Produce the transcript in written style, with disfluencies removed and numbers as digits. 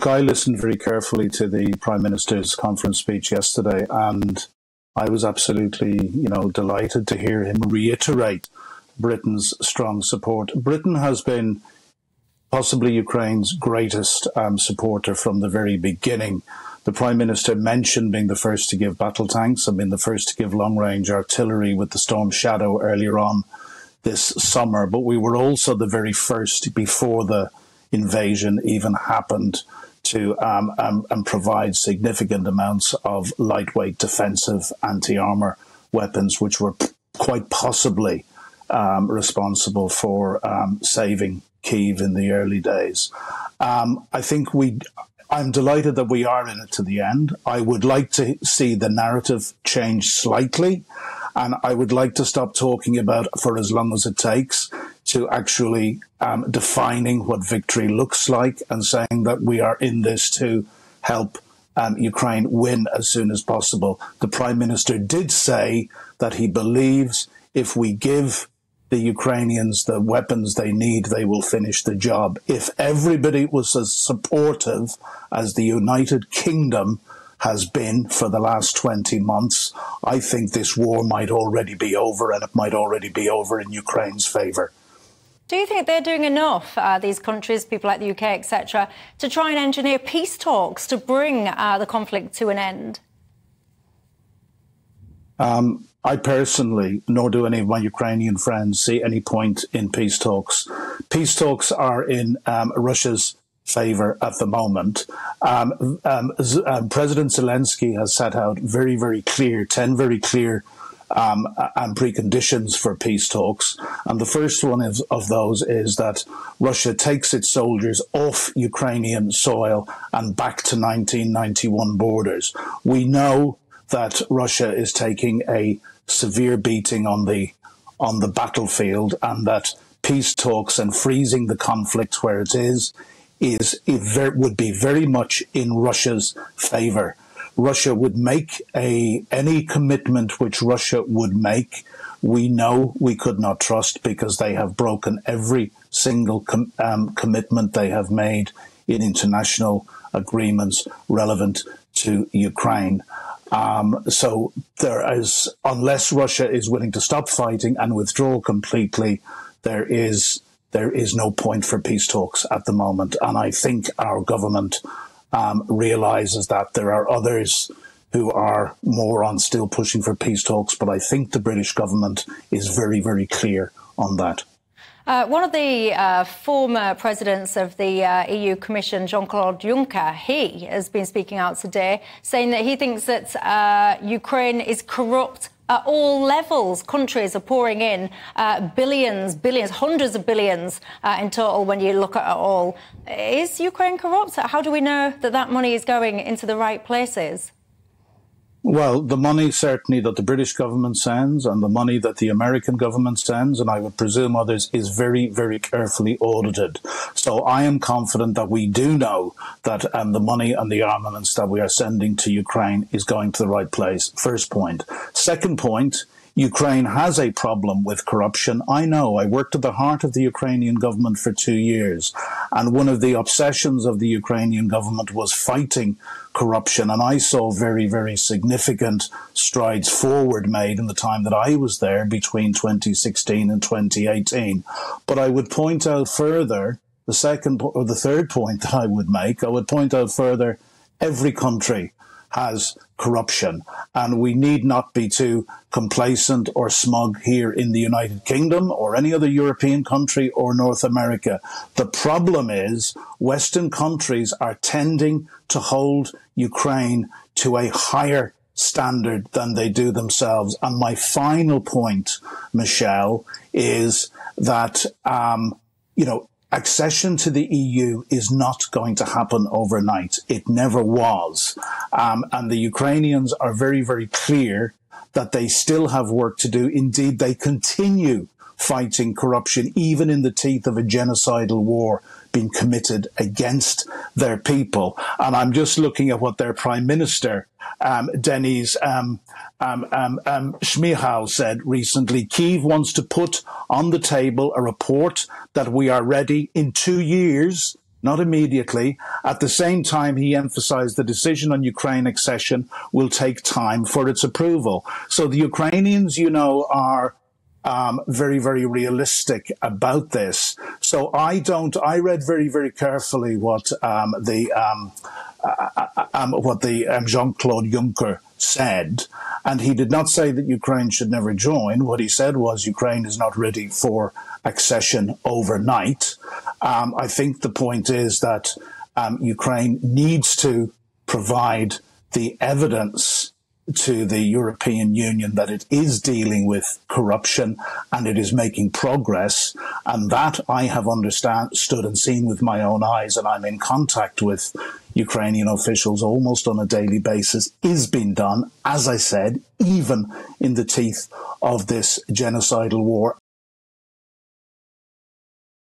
I listened very carefully to the Prime Minister's conference speech yesterday, and I was absolutely, delighted to hear him reiterate Britain's strong support. Britain has been possibly Ukraine's greatest supporter from the very beginning. The Prime Minister mentioned being the first to give battle tanks and being the first to give long-range artillery with the Storm Shadow earlier on this summer, but we were also the very first before the invasion even happened to provide significant amounts of lightweight defensive anti-armour weapons, which were quite possibly responsible for saving Kyiv in the early days. I'm delighted that we are in it to the end. I would like to see the narrative change slightly, and I would like to stop talking about for as long as it takes to actually defining what victory looks like and saying that we are in this to help Ukraine win as soon as possible. The Prime Minister did say that he believes if we give the Ukrainians the weapons they need, they will finish the job. If everybody was as supportive as the United Kingdom has been for the last 20 months, I think this war might already be over, and it might already be over in Ukraine's favour. Do you think they're doing enough, these countries, people like the UK, etc., to try and engineer peace talks to bring the conflict to an end? I personally, nor do any of my Ukrainian friends, see any point in peace talks. Peace talks are in Russia's favour at the moment. President Zelensky has set out 10 very clear preconditions for peace talks. And the first one of those is that Russia takes its soldiers off Ukrainian soil and back to 1991 borders. We know that Russia is taking a severe beating on the battlefield, and that peace talks and freezing the conflict where it would be very much in Russia's favour. Russia would make any commitment which Russia would make, we know we could not trust, because they have broken every single commitment they have made in international agreements relevant to Ukraine. So there is, unless Russia is willing to stop fighting and withdraw completely, there is no point for peace talks at the moment. And I think our government realises that. There are others who are more on still pushing for peace talks, but I think the British government is very, very clear on that. One of the former presidents of the EU Commission, Jean-Claude Juncker, he has been speaking out today, saying that he thinks that Ukraine is corrupt at all levels. Countries are pouring in billions, hundreds of billions in total when you look at it all. Is Ukraine corrupt? How do we know that that money is going into the right places? Well, the money certainly that the British government sends and the money that the American government sends, and I would presume others, is very, very carefully audited. So I am confident that we do know that the money and the armaments that we are sending to Ukraine is going to the right place. First point. Second point, Ukraine has a problem with corruption. I know. I worked at the heart of the Ukrainian government for 2 years, and one of the obsessions of the Ukrainian government was fighting corruption, and I saw very, very significant strides forward made in the time that I was there between 2016 and 2018. But I would point out further, the third point that I would make, I would point out further, every country has corruption, and we need not be too complacent or smug here in the United Kingdom or any other European country or North America. The problem is Western countries are tending to hold Ukraine to a higher standard than they do themselves. And my final point, Michelle, is that, accession to the EU is not going to happen overnight. It never was. And the Ukrainians are very, very clear that they still have work to do. Indeed, they continue fighting corruption, even in the teeth of a genocidal war being committed against their people. And I'm just looking at what their Prime Minister, Denis Shmyhal, said recently. Kyiv wants to put on the table a report that we are ready in 2 years not immediately. At the same time, he emphasized the decision on Ukraine accession will take time for its approval. So the Ukrainians, are very, very realistic about this. So I read very, very carefully what Jean-Claude Juncker said, and he did not say that Ukraine should never join. What he said was Ukraine is not ready for accession overnight. I think the point is that Ukraine needs to provide the evidence to the European Union that it is dealing with corruption and it is making progress. And that I have understood and seen with my own eyes, and I'm in contact with Ukrainian officials almost on a daily basis, is being done, as I said, even in the teeth of this genocidal war